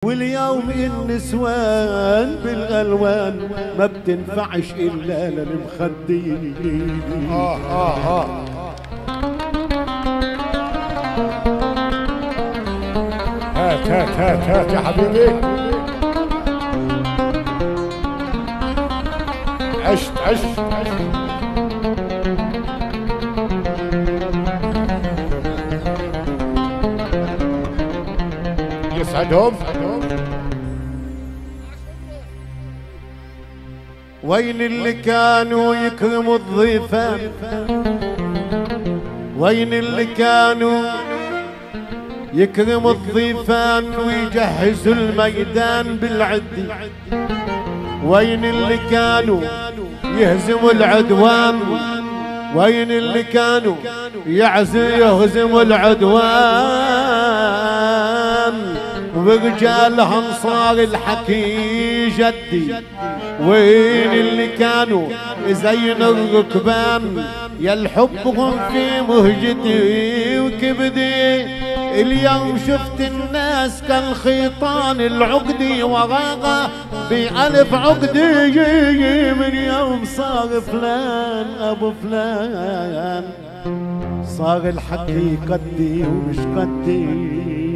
واليوم النسوان بالالوان ما بتنفعش الا للمخدين. هات يا حبيبي. عشت يسعدهم. وين اللي كانوا يكرموا الضيفان؟ وين اللي كانوا يكرموا الضيفان ويجهزوا الميدان بالعدي؟ وين اللي كانوا يهزموا العدوان؟ وين اللي كانوا يهزموا العدوان ورجالهم صار الحكي جدي؟ وين اللي كانوا زين الركبان يلحبهم في مهجتي وكبدي؟ اليوم شفت الناس كالخيطان العقدي وراغة بألف عقدي. من يوم صار فلان أبو فلان صار الحكي قدي ومش قدي.